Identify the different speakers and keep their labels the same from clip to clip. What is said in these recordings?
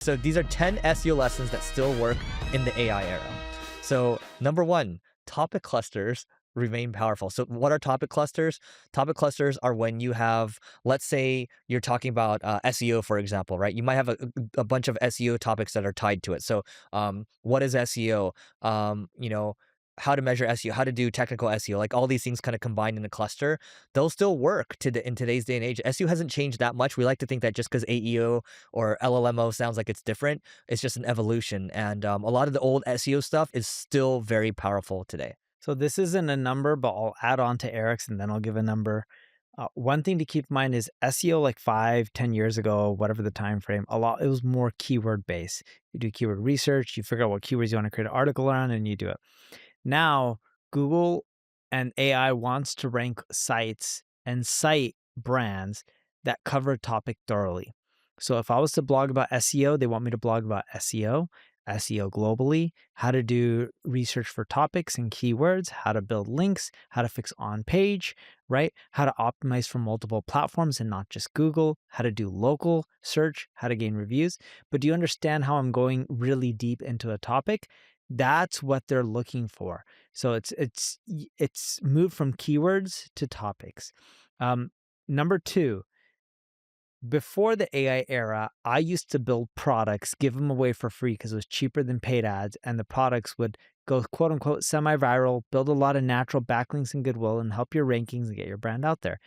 Speaker 1: So these are 10 SEO lessons that still work in the AI era. So number one, topic clusters remain powerful. So what are topic clusters? Topic clusters are when you have, let's say you're talking about SEO, for example, right? You might have a bunch of SEO topics that are tied to it. So what is SEO? How to measure SEO, how to do technical SEO, like all these things kind of combined in a cluster. They'll still work in today's day and age. SEO hasn't changed that much. We like to think that just because AEO or LLMO sounds like it's different, it's just an evolution. And a lot of the old SEO stuff is still very powerful today.
Speaker 2: So this isn't a number, but I'll add on to Eric's and then I'll give a number. One thing to keep in mind is SEO like 5-10 years ago, whatever the time frame, it was more keyword based. You do keyword research, you figure out what keywords you want to create an article around, and you do it. Now, Google and AI wants to rank sites and cite brands that cover a topic thoroughly. So if I was to blog about SEO, they want me to blog about SEO, SEO globally, how to do research for topics and keywords, how to build links, how to fix on page, right? How to optimize for multiple platforms and not just Google, how to do local search, how to gain reviews. But do you understand how I'm going really deep into a topic? That's what they're looking for. So it's moved from keywords to topics. Number two, before the AI era, I used to build products, give them away for free because it was cheaper than paid ads, and the products would go quote unquote semi-viral, build a lot of natural backlinks and goodwill, and help your rankings and get your brand out there.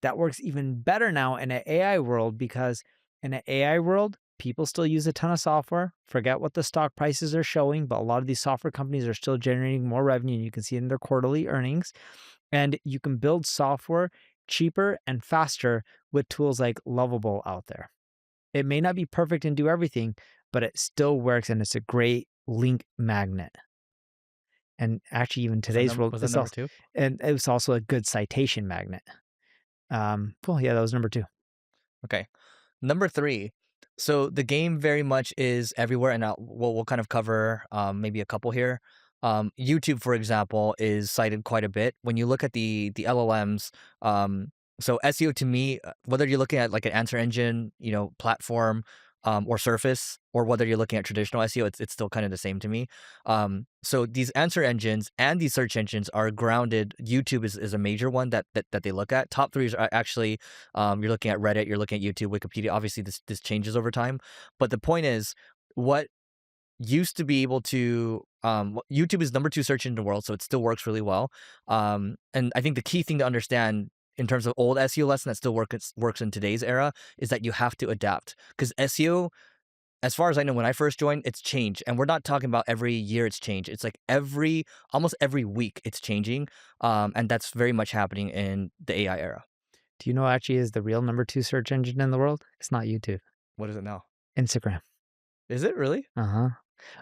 Speaker 2: That works even better now in an AI world because in an AI world, people still use a ton of software. Forget what the stock prices are showing, but a lot of these software companies are still generating more revenue, and you can see it in their quarterly earnings. And you can build software cheaper and faster with tools like Lovable out there. It may not be perfect and do everything, but it still works, and it's a great link magnet. And actually, even today's world,
Speaker 1: Was that number two?
Speaker 2: and it was also a good citation magnet. Cool. Yeah, that was number two.
Speaker 1: Okay. Number three. So the game very much is everywhere, and we'll kind of cover maybe a couple here. YouTube, for example, is cited quite a bit. When you look at the LLMs, so SEO to me, whether you're looking at like an answer engine, platform, or surface, or whether you're looking at traditional SEO, it's still kind of the same to me. So these answer engines and these search engines are grounded. YouTube is a major one that they look at. Top three are actually you're looking at Reddit, you're looking at YouTube, Wikipedia. Obviously, this changes over time, but the point is what used to be able to YouTube is number 2 search engine in the world, so it still works really well. And I think the key thing to understand in terms of old SEO lesson that still works in today's era is that you have to adapt, because SEO, as far as I know, when I first joined, it's changed, and we're not talking about every year it's changed. It's like almost every week it's changing, and that's very much happening in the AI era.
Speaker 2: Do you know actually is the real number 2 search engine in the world? It's not YouTube.
Speaker 1: What is it now?
Speaker 2: Instagram.
Speaker 1: Is it really?
Speaker 2: Uh-huh.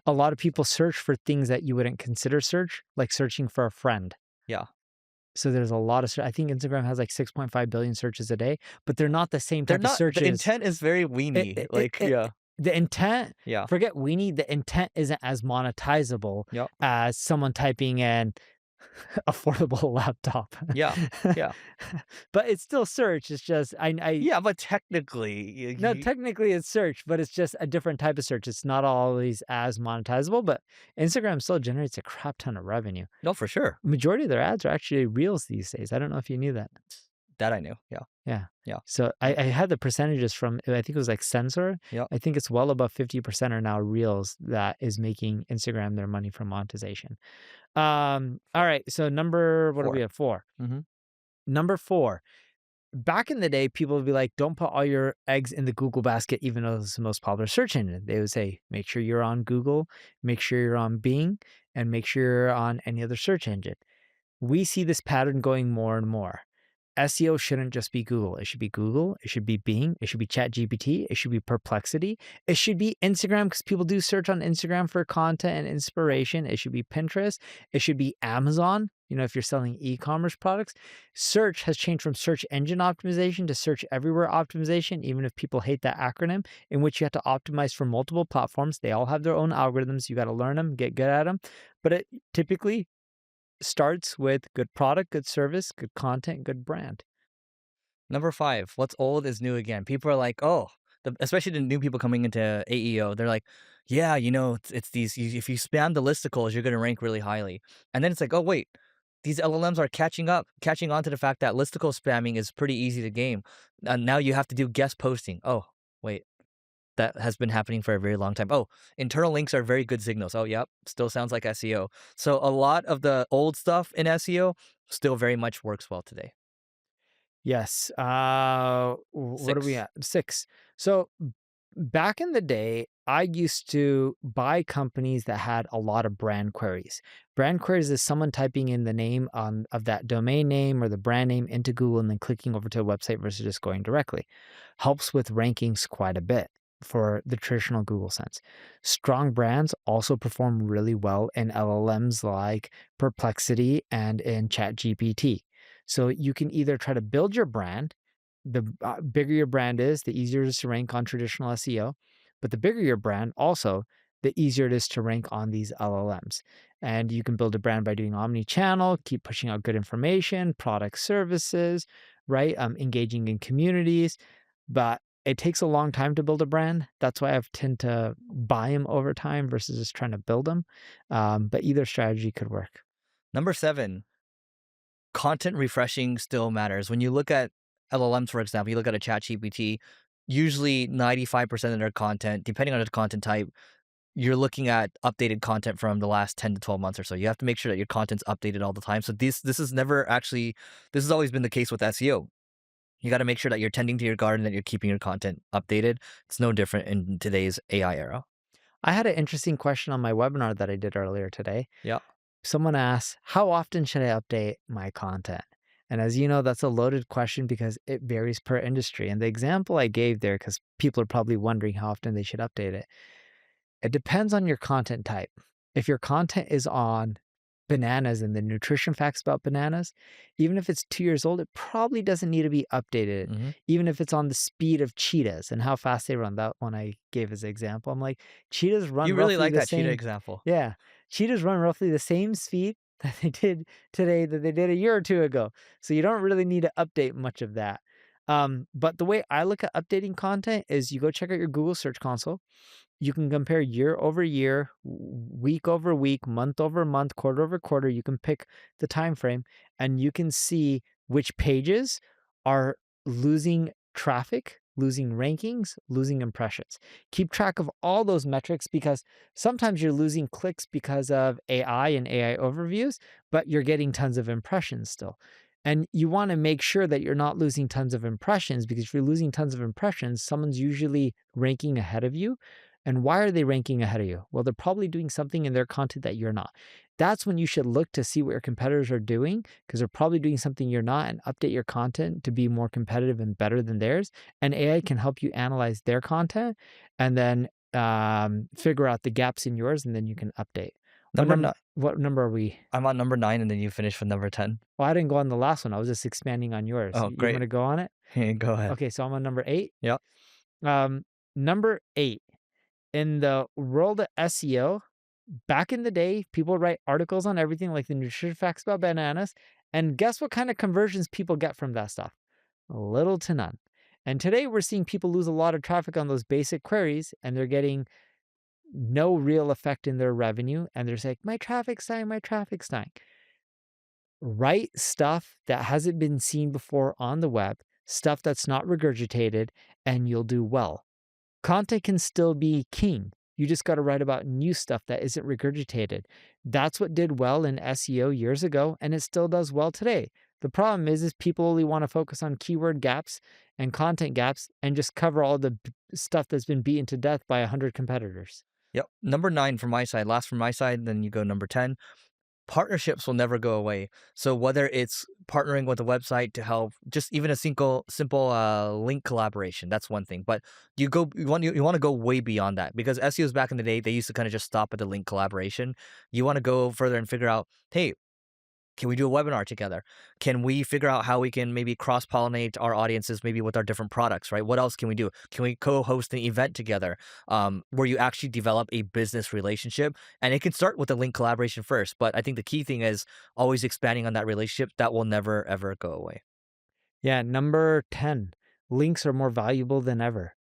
Speaker 2: A lot of people search for things that you wouldn't consider search, like searching for a friend.
Speaker 1: Yeah.
Speaker 2: So there's a lot of I think Instagram has like 6.5 billion searches a day, but they're not the same
Speaker 1: They're
Speaker 2: type of
Speaker 1: not. The
Speaker 2: searches.
Speaker 1: intent is very weenie. Like, yeah.
Speaker 2: The intent,
Speaker 1: Yeah.
Speaker 2: forget weenie, the intent isn't as monetizable
Speaker 1: Yep.
Speaker 2: as someone typing in affordable laptop.
Speaker 1: Yeah. Yeah.
Speaker 2: But it's still search. It's just
Speaker 1: Yeah, but technically,
Speaker 2: no, technically it's search, but it's just a different type of search. It's not always as monetizable, but Instagram still generates a crap ton of revenue.
Speaker 1: no, for sure.
Speaker 2: Majority of their ads are actually reels these days. I don't know if you knew that.
Speaker 1: That I knew. Yeah.
Speaker 2: Yeah.
Speaker 1: Yeah.
Speaker 2: So I had the percentages from, I think it was like Sensor.
Speaker 1: Yep.
Speaker 2: I think it's well above 50% are now reels that is making Instagram their money from monetization. All right. So what do we have? 4.
Speaker 1: Mm-hmm.
Speaker 2: Number 4. Back in the day, people would be like, don't put all your eggs in the Google basket, even though it's the most popular search engine. They would say, make sure you're on Google, make sure you're on Bing, and make sure you're on any other search engine. We see this pattern going more and more. SEO shouldn't just be Google. It should be Google. It should be Bing. It should be ChatGPT. It should be Perplexity. It should be Instagram because people do search on Instagram for content and inspiration. It should be Pinterest. It should be Amazon. If you're selling e-commerce products. Search has changed from search engine optimization to search everywhere optimization, even if people hate that acronym, in which you have to optimize for multiple platforms. They all have their own algorithms. You got to learn them, get good at them. But it typically starts with good product, good service, good content, good brand.
Speaker 1: Number 5, what's old is new again. People are like, oh, especially the new people coming into AEO, they're like, "Yeah, it's these if you spam the listicles, you're gonna rank really highly." And then it's like, "Oh, wait, these LLMs are catching on to the fact that listicle spamming is pretty easy to game. And now you have to do guest posting. Oh, wait, that has been happening for a very long time. Oh, internal links are very good signals. Oh, yep, still sounds like SEO." So a lot of the old stuff in SEO still very much works well today.
Speaker 2: Yes. What are we
Speaker 1: 6.
Speaker 2: at? 6. So back in the day, I used to buy companies that had a lot of brand queries. Brand queries is someone typing in the name of that domain name or the brand name into Google and then clicking over to a website versus just going directly. Helps with rankings quite a bit for the traditional Google sense. Strong brands also perform really well in LLMs like Perplexity and in ChatGPT. So you can either try to build your brand. The bigger your brand is, the easier it is to rank on traditional SEO. But the bigger your brand, also, the easier it is to rank on these LLMs. And you can build a brand by doing omni-channel, keep pushing out good information, product services, right? Engaging in communities. But it takes a long time to build a brand. That's why I've tend to buy them over time versus just trying to build them. But either strategy could work.
Speaker 1: Number 7, content refreshing still matters. When you look at LLMs, for example, you look at a ChatGPT, usually 95% of their content, depending on the content type, you're looking at updated content from the last 10 to 12 months or so. You have to make sure that your content's updated all the time. So this is never actually this has always been the case with SEO. You gotta make sure that you're tending to your garden, that you're keeping your content updated. It's no different in today's AI era.
Speaker 2: I had an interesting question on my webinar that I did earlier today.
Speaker 1: Yeah.
Speaker 2: Someone asked, "How often should I update my content?" And as you know, that's a loaded question because it varies per industry. And the example I gave there, because people are probably wondering how often they should update it, it depends on your content type. If your content is on bananas and the nutrition facts about bananas, even if it's 2 years old, it probably doesn't need to be updated.
Speaker 1: Mhm.
Speaker 2: Even if it's on the speed of cheetahs and how fast they run, that one I gave as an example. I'm like, cheetahs run
Speaker 1: You really
Speaker 2: roughly
Speaker 1: like
Speaker 2: the
Speaker 1: that cheetah
Speaker 2: same.
Speaker 1: example.
Speaker 2: Yeah, cheetahs run roughly the same speed that they did today that they did a year or 2 ago. So you don't really need to update much of that. But the way I look at updating content is you go check out your Google Search Console. You can compare year over year, week over week, month over month, quarter over quarter. You can pick the time frame and you can see which pages are losing traffic, losing rankings, losing impressions. Keep track of all those metrics because sometimes you're losing clicks because of AI and AI overviews, but you're getting tons of impressions still. And you want to make sure that you're not losing tons of impressions because if you're losing tons of impressions, someone's usually ranking ahead of you. And why are they ranking ahead of you? Well, they're probably doing something in their content that you're not. That's when you should look to see what your competitors are doing because they're probably doing something you're not and update your content to be more competitive and better than theirs. And AI can help you analyze their content and then figure out the gaps in yours, and then you can update.
Speaker 1: Number 9.
Speaker 2: What number are we?
Speaker 1: I'm on number 9 and then you finish with number 10.
Speaker 2: Well, I didn't go on the last one. I was just expanding on yours.
Speaker 1: Oh,
Speaker 2: You want
Speaker 1: great.
Speaker 2: to go on it?
Speaker 1: Go ahead.
Speaker 2: Okay, so I'm on number 8.
Speaker 1: Yep.
Speaker 2: Um, Number 8 in the world of SEO, back in the day, people write articles on everything like the nutrition facts about bananas. And guess what kind of conversions people get from that stuff? Little to none. And today we're seeing people lose a lot of traffic on those basic queries and they're getting no real effect in their revenue. And they're saying, my traffic's dying, my traffic's dying. Write stuff that hasn't been seen before on the web, stuff that's not regurgitated, and you'll do well. Content can still be king. You just got to write about new stuff that isn't regurgitated. That's what did well in SEO years ago, and it still does well today. The problem is people only want to focus on keyword gaps and content gaps and just cover all the stuff that's been beaten to death by 100 competitors.
Speaker 1: Yep. Number 9 from my side, last from my side, then you go number 10. Partnerships will never go away. So whether it's partnering with a website to help, just even a simple link collaboration, that's one thing. But you want to go way beyond that because SEOs back in the day they used to kind of just stop at the link collaboration. You want to go further and figure out, hey, can we do a webinar together? Can we figure out how we can maybe cross pollinate our audiences maybe with our different products, right? What else can we do? Can we co-host an event together where you actually develop a business relationship? And it can start with a link collaboration first. But I think the key thing is always expanding on that relationship that will never, ever go away.
Speaker 2: Yeah, number 10, links are more valuable than ever.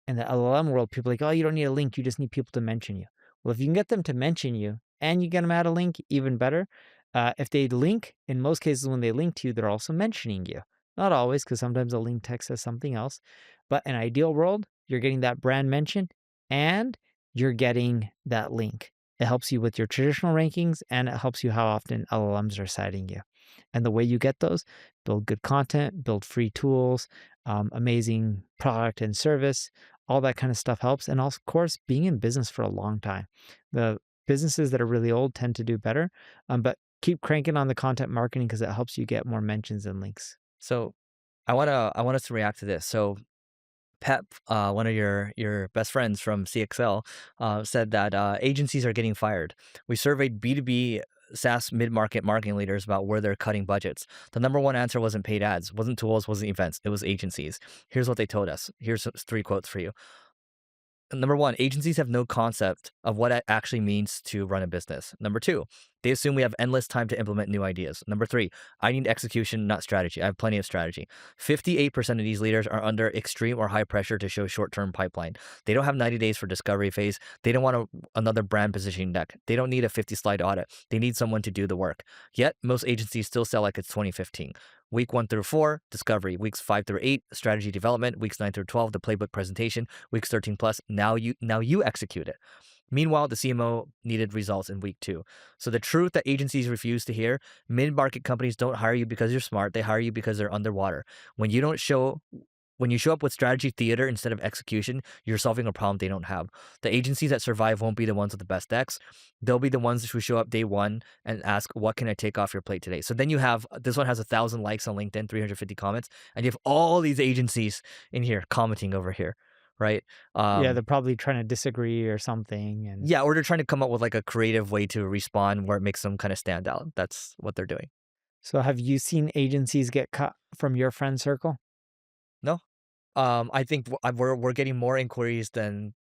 Speaker 2: In the LLM world, people are like, "Oh, you don't need a link, you just need people to mention you." Well, if you can get them to mention you and you get them add a link, even better. If they link, in most cases, when they link to you, they're also mentioning you. Not always, because sometimes a link text says something else. But in ideal world, you're getting that brand mention and you're getting that link. It helps you with your traditional rankings and it helps you how often LLMs are citing you. And the way you get those, build good content, build free tools, amazing product and service, all that kind of stuff helps. And also, of course, being in business for a long time. The businesses that are really old tend to do better, but keep cranking on the content marketing because it helps you get more mentions and links.
Speaker 1: So I want us to react to this. So Pep, one of your best friends from CXL, said that agencies are getting fired. We surveyed B2B SaaS mid-market marketing leaders about where they're cutting budgets. The number one answer wasn't paid ads, wasn't tools, wasn't events. It was agencies. Here's what they told us. Here's three quotes for you. Number one, agencies have no concept of what it actually means to run a business. Number two, they assume we have endless time to implement new ideas. Number three, I need execution, not strategy. I have plenty of strategy. 58% of these leaders are under extreme or high pressure to show short term pipeline. They don't have 90 days for discovery phase. They don't want another brand positioning deck. They don't need a 50-slide audit. They need someone to do the work. Yet, most agencies still sell like it's 2015. Week 1 through 4, discovery. Weeks 5 through 8, strategy development. Weeks 9 through 12, the playbook presentation. Weeks 13 plus, now you execute it. Meanwhile, the CMO needed results in week 2. So the truth that agencies refuse to hear, mid-market companies don't hire you because you're smart. They hire you because they're underwater. When you don't show when you show up with strategy theater instead of execution, you're solving a problem they don't have. The agencies that survive won't be the ones with the best decks. They'll be the ones who show up day one and ask, "What can I take off your plate today?" So then you have this one has 1,000 likes on LinkedIn, 350 comments, and you have all these agencies in here commenting over here, right?
Speaker 2: Yeah,
Speaker 1: Um,
Speaker 2: they're probably trying to disagree or something. And
Speaker 1: yeah, or they're trying to come up with like a creative way to respond where it makes them kind of stand out. That's what they're doing.
Speaker 2: so, have you seen agencies get cut from your friend circle?
Speaker 1: No, I think we're getting more inquiries than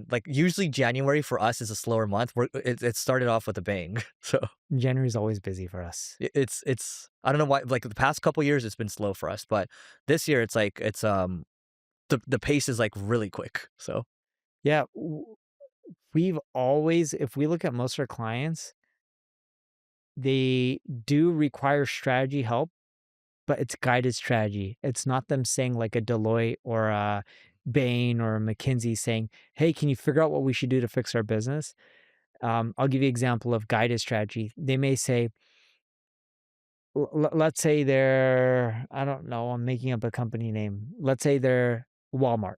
Speaker 1: like usually January for us is a slower month. It started off with a bang, so
Speaker 2: January's always busy for us.
Speaker 1: it's I don't know why. Like the past couple years, it's been slow for us, but this year it's like the pace is like really quick. So
Speaker 2: Yeah, we've always, if we look at most of our clients, they do require strategy help, but it's guided strategy. It's not them saying like a Deloitte or a Bain or a McKinsey saying, "Hey, can you figure out what we should do to fix our business?" I'll give you an example of guided strategy. They may say, let's say they're, I don't know, I'm making up a company name. Let's say they're Walmart,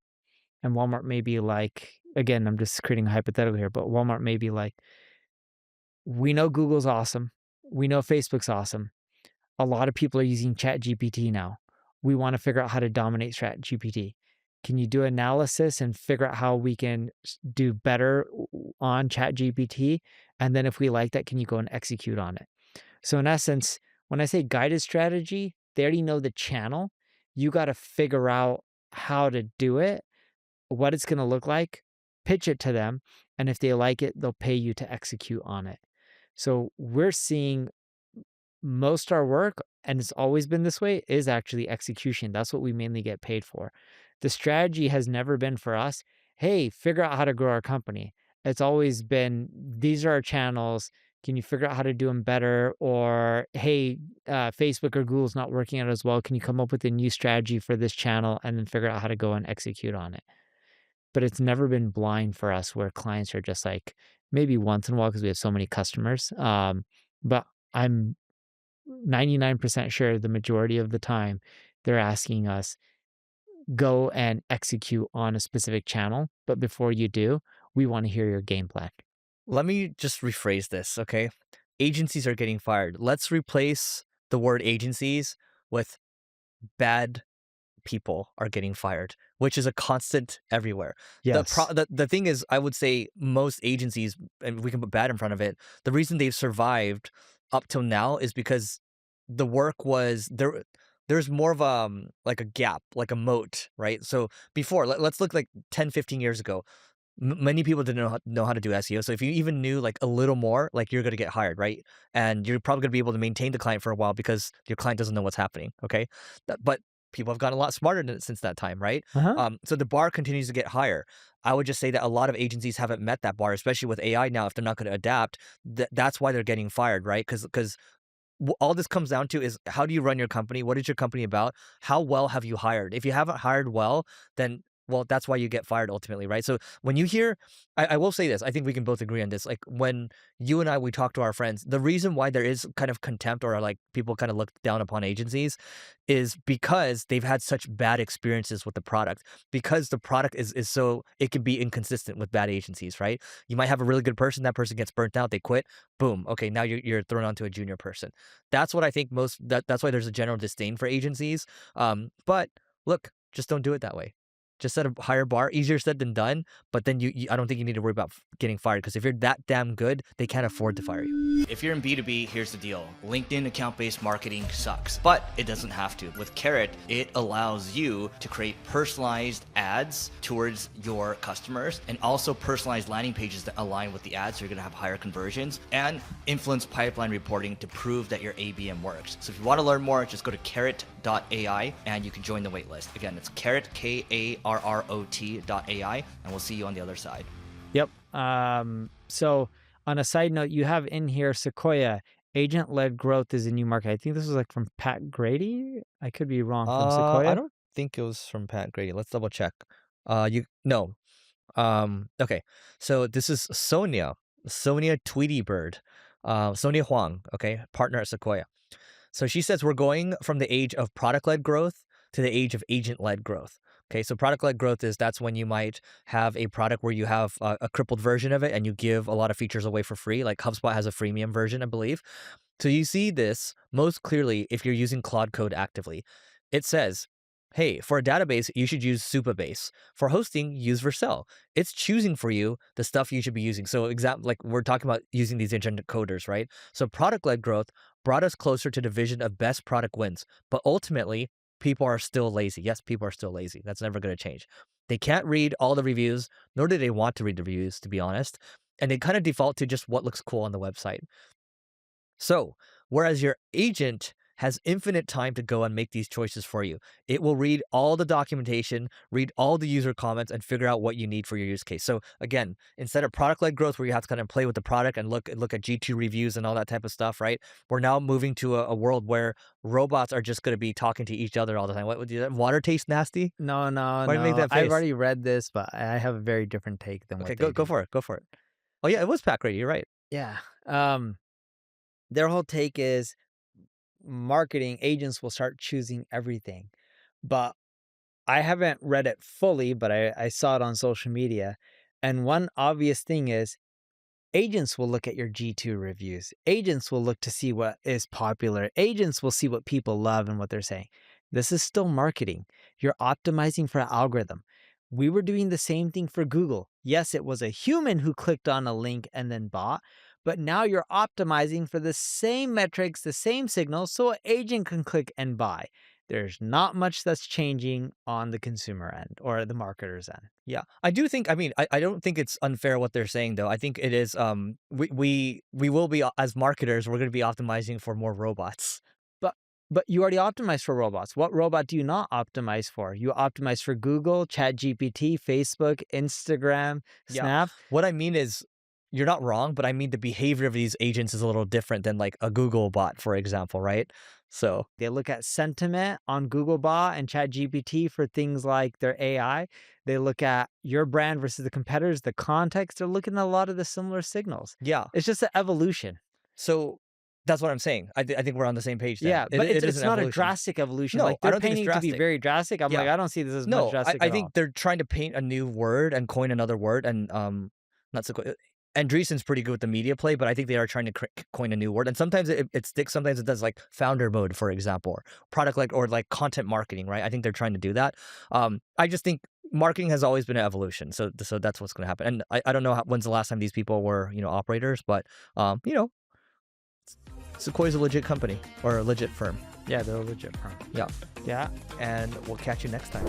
Speaker 2: and Walmart may be like, again, I'm just creating a hypothetical here, but Walmart may be like, we know Google's awesome. We know Facebook's awesome. A lot of people are using ChatGPT now. We want to figure out how to dominate ChatGPT. Can you do analysis and figure out how we can do better on ChatGPT? And then if we like that, can you go and execute on it? So in essence, when I say guided strategy, they already know the channel. You got to figure out how to do it, what it's going to look like, pitch it to them, and if they like it, they'll pay you to execute on it. So we're seeing most our work, and it's always been this way, is actually execution. That's what we mainly get paid for. The strategy has never been for us, hey, figure out how to grow our company. It's always been, these are our channels. Can you figure out how to do them better? Or, hey, Facebook or Google's not working out as well. Can you come up with a new strategy for this channel and then figure out how to go and execute on it? But it's never been blind for us where clients are just like, maybe once in a while because we have so many customers. But I'm 99% sure the majority of the time they're asking us go and execute on a specific channel, but before you do, we want to hear your game plan.
Speaker 1: let me just rephrase this, okay? Agencies are getting fired. Let's replace the word agencies with bad people are getting fired, which is a constant everywhere.
Speaker 2: Yes.
Speaker 1: The thing is, I would say most agencies, and we can put bad in front of it, the reason they've survived up till now is because the work was there. There's more of like a gap, like a moat, right? So before, let's look like 10, 15 years ago. Many people didn't know how to do SEO. So if you even knew like a little more, like you're gonna get hired, right? And you're probably gonna be able to maintain the client for a while because your client doesn't know what's happening. Okay, but people have gotten a lot smarter since that time, right?
Speaker 2: Uh-huh.
Speaker 1: So the bar continues to get higher. I would just say that a lot of agencies haven't met that bar, especially with AI now. If they're not going to adapt, that's why they're getting fired, right? Because all this comes down to is how do you run your company? What is your company about? How well have you hired? If you haven't hired well, then well, that's why you get fired ultimately, right? So when you hear, I will say this, I think we can both agree on this. Like when you and I we talk to our friends, the reason why there is kind of contempt or like people kind of look down upon agencies is because they've had such bad experiences with the product. Because the product is so it can be inconsistent with bad agencies, right? You might have a really good person, that person gets burnt out, they quit, boom, okay, now you're thrown onto a junior person. That's what I think that's why there's a general disdain for agencies. But look, just don't do it that way. Just set a higher bar, easier said than done. But then I don't think you need to worry about getting fired because if you're that damn good, they can't afford to fire you. If you're in B2B, here's the deal. LinkedIn account-based marketing sucks, but it doesn't have to. With Carrot, it allows you to create personalized ads towards your customers and also personalized landing pages that align with the ads, so you're gonna have higher conversions, and influence pipeline reporting to prove that your ABM works. So if you want to learn more, just go to carrot.ai and you can join the waitlist. Again, it's carrot, KARROT.ai, and we'll see you on the other side.
Speaker 2: Yep. So on a side note, you have in here Sequoia, agent-led growth is a new market. I think this was like from Pat Grady. I could be wrong, from
Speaker 1: I
Speaker 2: Sequoia.
Speaker 1: don't think it was from Pat Grady. Let's double check. You no. Okay. So this is Sonia Tweety Bird, Sonia Huang. Okay, partner at Sequoia. So she says we're going from the age of product-led growth to the age of agent-led growth. Okay, so product-led growth that's when you might have a product where you have a crippled version of it and you give a lot of features away for free. Like HubSpot has a freemium version, I believe. So you see this most clearly if you're using Claude Code actively. It says, hey, for a database, you should use Supabase. For hosting, use Vercel. It's choosing for you the stuff you should be using. So like we're talking about using these agentic coders, right? So product-led growth brought us closer to the vision of best product wins. But ultimately, people are still lazy. Yes, people are still lazy. That's never going to change. They can't read all the reviews, nor do they want to read the reviews, to be honest. And they kind of default to just what looks cool on the website. So, whereas your agent has infinite time to go and make these choices for you, it will read all the documentation, read all the user comments, and figure out what you need for your use case. So again, instead of product-led growth where you have to kind of play with the product and look at G2 reviews and all that type of stuff, right? We're now moving to a world where robots are just going to be talking to each other all the time. What would you? Water taste nasty?
Speaker 2: No, no,
Speaker 1: Why do you make
Speaker 2: no.
Speaker 1: that
Speaker 2: I've
Speaker 1: face?
Speaker 2: already read this, but I have a very different take than
Speaker 1: Okay,
Speaker 2: what
Speaker 1: go
Speaker 2: they
Speaker 1: go
Speaker 2: do.
Speaker 1: for it. Go for it. Oh yeah, it was Pat Grady. You're right.
Speaker 2: Yeah. Their whole take is marketing agents will start choosing everything. But I haven't read it fully, but I saw it on social media. And one obvious thing is agents will look at your G2 reviews. Agents will look to see what is popular. Agents will see what people love and what they're saying. This is still marketing. You're optimizing for an algorithm. We were doing the same thing for Google. Yes, it was a human who clicked on a link and then bought, but now you're optimizing for the same metrics, the same signals, so an agent can click and buy. There's not much that's changing on the consumer end or the marketer's end.
Speaker 1: Yeah, I do think. I mean, I don't think it's unfair what they're saying though. I think it is. We will be as marketers, we're going to be optimizing for more robots.
Speaker 2: But but you already optimized for robots. What robot do you not optimize for? You optimize for Google, ChatGPT, Facebook, Instagram,
Speaker 1: Yeah,
Speaker 2: Snap.
Speaker 1: what I mean is, you're not wrong, but I mean the behavior of these agents is a little different than like a Google bot, for example, right? So
Speaker 2: They look at sentiment on Googlebot and ChatGPT for things like their AI. They look at your brand versus the competitors, the context. They're looking at a lot of the similar signals.
Speaker 1: yeah,
Speaker 2: It's just an evolution.
Speaker 1: so that's what I'm saying. I think we're on the same page then.
Speaker 2: Yeah,
Speaker 1: It
Speaker 2: but
Speaker 1: it is
Speaker 2: it's
Speaker 1: an
Speaker 2: not a
Speaker 1: evolution.
Speaker 2: drastic evolution.
Speaker 1: No,
Speaker 2: Like
Speaker 1: I
Speaker 2: they're
Speaker 1: don't think it's
Speaker 2: painting it to be
Speaker 1: drastic.
Speaker 2: very drastic. I'm like,
Speaker 1: Yeah.
Speaker 2: I don't see this as much
Speaker 1: No,
Speaker 2: drastic
Speaker 1: I
Speaker 2: at all.
Speaker 1: think they're trying to paint a new word and coin another word, and not so. Andreessen's pretty good with the media play, but I think they are trying to coin a new word, and sometimes it sticks, sometimes it does. Like founder mode, for example, or product like or like content marketing, right? I think they're trying to do that. I just think marketing has always been an evolution, so that's what's going to happen. And I don't know when's the last time these people were operators, but you know, Sequoia's a legit company or a legit firm.
Speaker 2: Yeah, they're a legit firm.
Speaker 1: Yeah,
Speaker 2: Yeah.
Speaker 1: and we'll catch you next time.